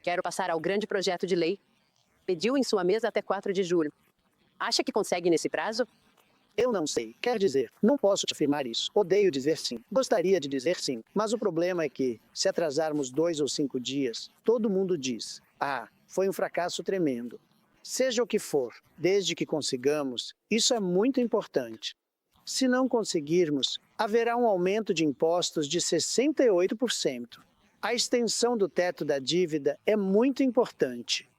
Quero passar ao grande projeto de lei. Pediu em sua mesa até 4 de julho. Acha que consegue nesse prazo? Eu não sei. Quer dizer, não posso te afirmar isso. Odeio dizer sim. Gostaria de dizer sim. Mas o problema é que, se atrasarmos 2 ou 5 dias, todo mundo diz: ah, foi um fracasso tremendo. Seja o que for, desde que consigamos, isso é muito importante. Se não conseguirmos, haverá um aumento de impostos de 68%. A extensão do teto da dívida é muito importante.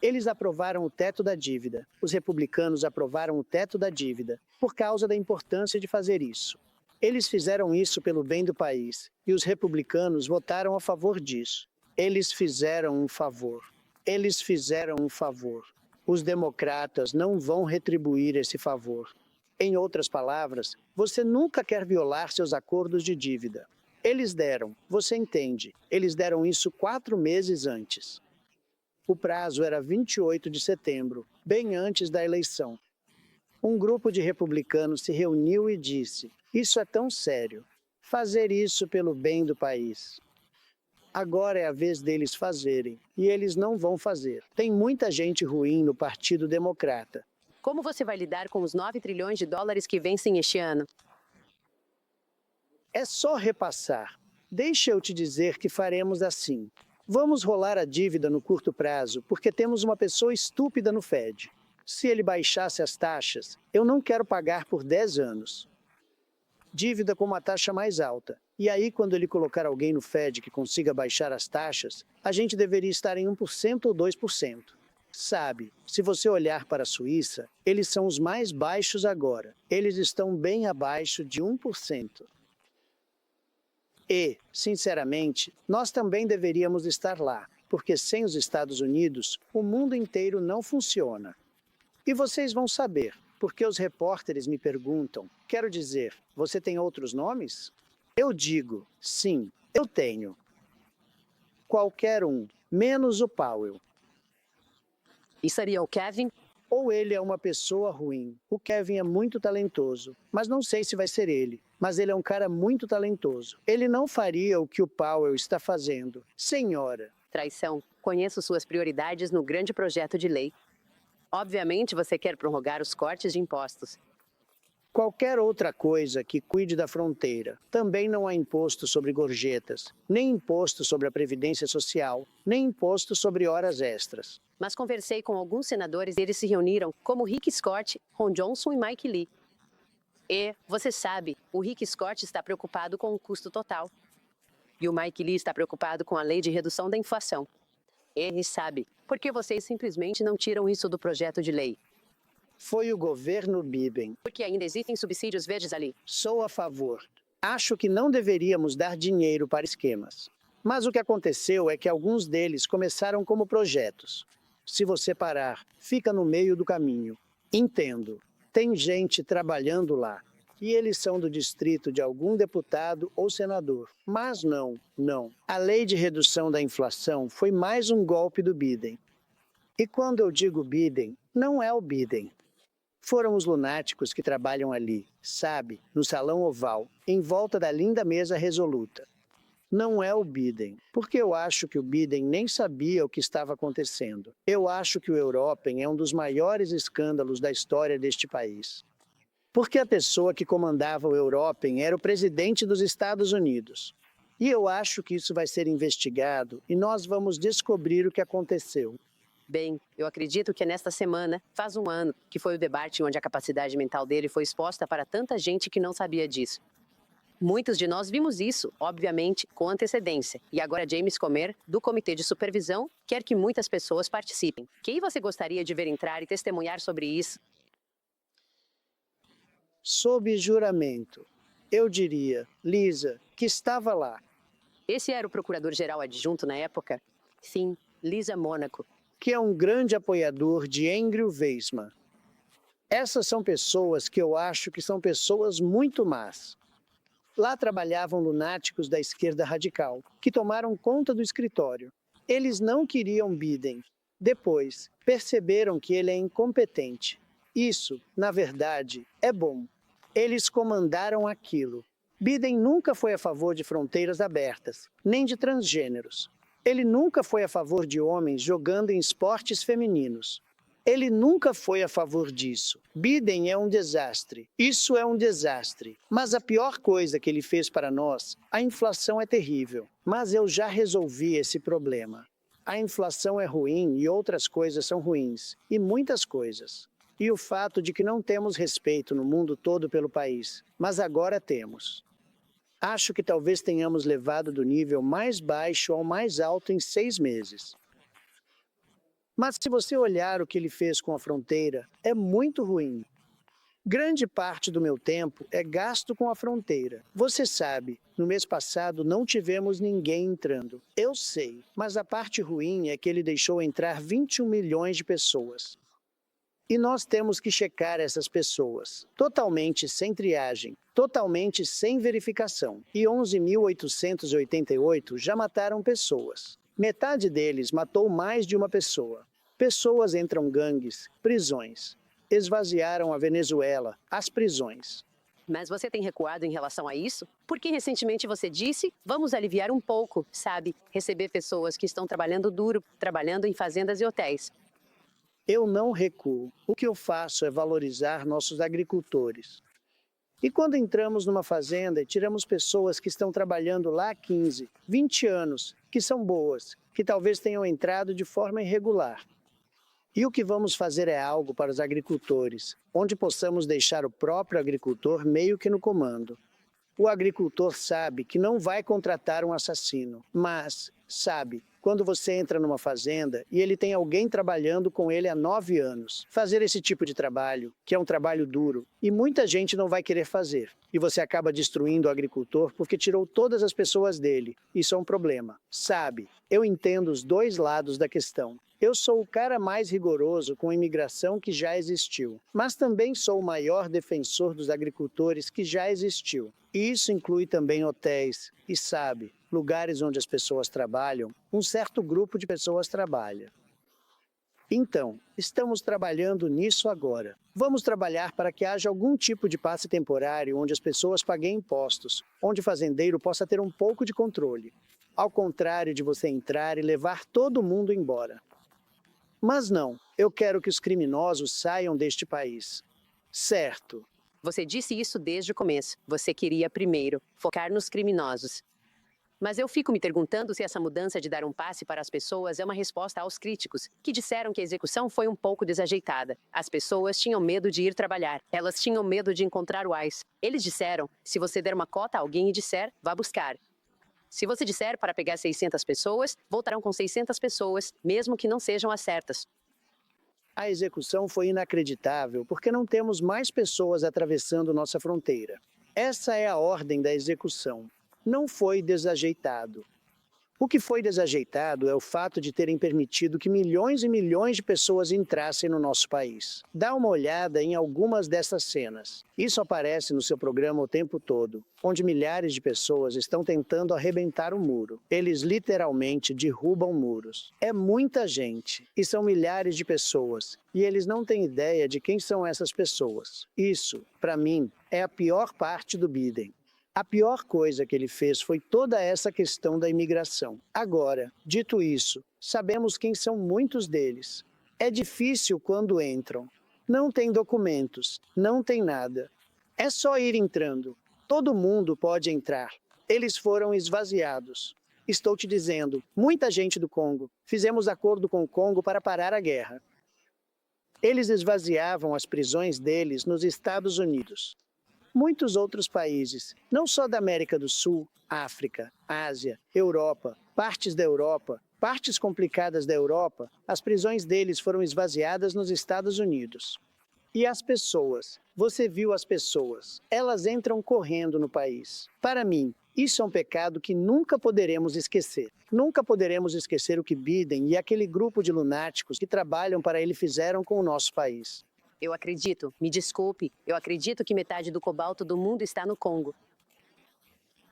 Eles aprovaram o teto da dívida. Os republicanos aprovaram o teto da dívida por causa da importância de fazer isso. Eles fizeram isso pelo bem do país e os republicanos votaram a favor disso. Eles fizeram um favor. Eles fizeram um favor. Os democratas não vão retribuir esse favor. Em outras palavras, você nunca quer violar seus acordos de dívida. Eles deram, você entende, eles deram isso 4 meses antes. O prazo era 28 de setembro, bem antes da eleição. Um grupo de republicanos se reuniu e disse: isso é tão sério. Fazer isso pelo bem do país. Agora é a vez deles fazerem, e eles não vão fazer. Tem muita gente ruim no Partido Democrata. Como você vai lidar com os 9 trilhões de dólares que vencem este ano? É só repassar. Deixa eu te dizer que faremos assim. Vamos rolar a dívida no curto prazo, porque temos uma pessoa estúpida no Fed. Se ele baixasse as taxas, eu não quero pagar por 10 anos. Dívida com uma taxa mais alta. E aí, quando ele colocar alguém no Fed que consiga baixar as taxas, a gente deveria estar em 1% ou 2%. Sabe, se você olhar para a Suíça, eles são os mais baixos agora. Eles estão bem abaixo de 1%. E, sinceramente, nós também deveríamos estar lá, porque sem os Estados Unidos, o mundo inteiro não funciona. E vocês vão saber, porque os repórteres me perguntam, quero dizer, você tem outros nomes? Eu digo, sim, eu tenho. Qualquer um, menos o Powell. E seria o Kevin? Ou ele é uma pessoa ruim. O Kevin é muito talentoso, mas não sei se vai ser ele. Mas ele é um cara muito talentoso. Ele não faria o que o Powell está fazendo. Senhora. Traição. Conheço suas prioridades no grande projeto de lei. Obviamente você quer prorrogar os cortes de impostos. Qualquer outra coisa que cuide da fronteira. Também não há imposto sobre gorjetas, nem imposto sobre a Previdência Social, nem imposto sobre horas extras. Mas conversei com alguns senadores e eles se reuniram, como Rick Scott, Ron Johnson e Mike Lee. E, você sabe, o Rick Scott está preocupado com o custo total. E o Mike Lee está preocupado com a lei de redução da inflação. Ele sabe, por que vocês simplesmente não tiram isso do projeto de lei? Foi o governo Biden. Porque ainda existem subsídios verdes ali. Sou a favor. Acho que não deveríamos dar dinheiro para esquemas. Mas o que aconteceu é que alguns deles começaram como projetos. Se você parar, fica no meio do caminho. Entendo. Tem gente trabalhando lá. E eles são do distrito de algum deputado ou senador. Mas não. A lei de redução da inflação foi mais um golpe do Biden. E quando eu digo Biden, não é o Biden. Foram os lunáticos que trabalham ali, sabe, no salão oval, em volta da linda mesa resoluta. Não é o Biden, porque eu acho que o Biden nem sabia o que estava acontecendo. Eu acho que o Europen é um dos maiores escândalos da história deste país. Porque a pessoa que comandava o Europen era o presidente dos Estados Unidos. E eu acho que isso vai ser investigado e nós vamos descobrir o que aconteceu. Bem, eu acredito que é nesta semana, faz um ano, que foi o debate onde a capacidade mental dele foi exposta para tanta gente que não sabia disso. Muitos de nós vimos isso, obviamente, com antecedência. E agora James Comer, do Comitê de Supervisão, quer que muitas pessoas participem. Quem você gostaria de ver entrar e testemunhar sobre isso? Sob juramento, eu diria, Lisa, que estava lá. Esse era o procurador-geral adjunto na época? Sim, Lisa Monaco. Que é um grande apoiador de Andrew Weissmann. Essas são pessoas que eu acho que são pessoas muito más. Lá trabalhavam lunáticos da esquerda radical, que tomaram conta do escritório. Eles não queriam Biden. Depois, perceberam que ele é incompetente. Isso, na verdade, é bom. Eles comandaram aquilo. Biden nunca foi a favor de fronteiras abertas, nem de transgêneros. Ele nunca foi a favor de homens jogando em esportes femininos. Ele nunca foi a favor disso. Biden é um desastre. Isso é um desastre. Mas a pior coisa que ele fez para nós, a inflação é terrível. Mas eu já resolvi esse problema. A inflação é ruim e outras coisas são ruins. E muitas coisas. E o fato de que não temos respeito no mundo todo pelo país. Mas agora temos. Acho que talvez tenhamos levado do nível mais baixo ao mais alto em 6 meses. Mas se você olhar o que ele fez com a fronteira, é muito ruim. Grande parte do meu tempo é gasto com a fronteira. Você sabe, no mês passado não tivemos ninguém entrando. Eu sei, mas a parte ruim é que ele deixou entrar 21 milhões de pessoas. E nós temos que checar essas pessoas, totalmente sem triagem, totalmente sem verificação. E 11.888 já mataram pessoas. Metade deles matou mais de uma pessoa. Pessoas entram gangues, prisões. Esvaziaram a Venezuela, as prisões. Mas você tem recuado em relação a isso? Porque recentemente você disse, vamos aliviar um pouco, sabe? Receber pessoas que estão trabalhando duro, trabalhando em fazendas e hotéis. Eu não recuo. O que eu faço é valorizar nossos agricultores. E quando entramos numa fazenda e tiramos pessoas que estão trabalhando lá há 15, 20 anos, que são boas, que talvez tenham entrado de forma irregular. E o que vamos fazer é algo para os agricultores, onde possamos deixar o próprio agricultor meio que no comando. O agricultor sabe que não vai contratar um assassino, mas, sabe, quando você entra numa fazenda e ele tem alguém trabalhando com ele há 9 anos, fazer esse tipo de trabalho, que é um trabalho duro, e muita gente não vai querer fazer, e você acaba destruindo o agricultor porque tirou todas as pessoas dele. Isso é um problema. Sabe, eu entendo os dois lados da questão. Eu sou o cara mais rigoroso com a imigração que já existiu, mas também sou o maior defensor dos agricultores que já existiu. E isso inclui também hotéis e, sabe, lugares onde as pessoas trabalham, um certo grupo de pessoas trabalha. Então, estamos trabalhando nisso agora. Vamos trabalhar para que haja algum tipo de passe temporário onde as pessoas paguem impostos, onde o fazendeiro possa ter um pouco de controle, ao contrário de você entrar e levar todo mundo embora. Mas não, eu quero que os criminosos saiam deste país. Certo. Você disse isso desde o começo. Você queria primeiro focar nos criminosos. Mas eu fico me perguntando se essa mudança de dar um passe para as pessoas é uma resposta aos críticos, que disseram que a execução foi um pouco desajeitada. As pessoas tinham medo de ir trabalhar. Elas tinham medo de encontrar o ICE. Eles disseram, se você der uma cota a alguém e disser, vá buscar. Se você disser para pegar 600 pessoas, voltarão com 600 pessoas, mesmo que não sejam as certas. A execução foi inacreditável porque não temos mais pessoas atravessando nossa fronteira. Essa é a ordem da execução. Não foi desajeitado. O que foi desajeitado é o fato de terem permitido que milhões e milhões de pessoas entrassem no nosso país. Dá uma olhada em algumas dessas cenas. Isso aparece no seu programa o tempo todo, onde milhares de pessoas estão tentando arrebentar o muro. Eles literalmente derrubam muros. É muita gente, e são milhares de pessoas, e eles não têm ideia de quem são essas pessoas. Isso, para mim, é a pior parte do Biden. A pior coisa que ele fez foi toda essa questão da imigração. Agora, dito isso, sabemos quem são muitos deles. É difícil quando entram. Não tem documentos, não tem nada. É só ir entrando. Todo mundo pode entrar. Eles foram esvaziados. Estou te dizendo, muita gente do Congo. Fizemos acordo com o Congo para parar a guerra. Eles esvaziavam as prisões deles nos Estados Unidos. Muitos outros países, não só da América do Sul, África, Ásia, Europa, partes da Europa, partes complicadas da Europa, as prisões deles foram esvaziadas nos Estados Unidos. E as pessoas, você viu as pessoas, elas entram correndo no país. Para mim, isso é um pecado que nunca poderemos esquecer. Nunca poderemos esquecer o que Biden e aquele grupo de lunáticos que trabalham para ele fizeram com o nosso país. Eu acredito, me desculpe, eu acredito que metade do cobalto do mundo está no Congo.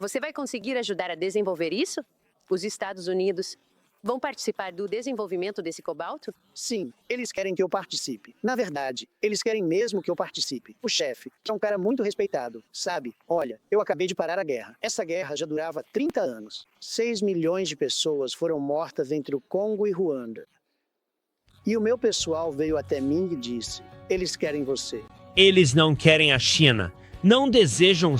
Você vai conseguir ajudar a desenvolver isso? Os Estados Unidos Vão participar do desenvolvimento desse cobalto? Sim, eles querem que eu participe. Na verdade, eles querem mesmo que eu participe. O chefe, que é um cara muito respeitado, sabe? Olha, eu acabei de parar a guerra. Essa guerra já durava 30 anos. 6 milhões de pessoas foram mortas entre o Congo e Ruanda. E o meu pessoal veio até mim e disse: eles querem você. Eles não querem a China. Não desejam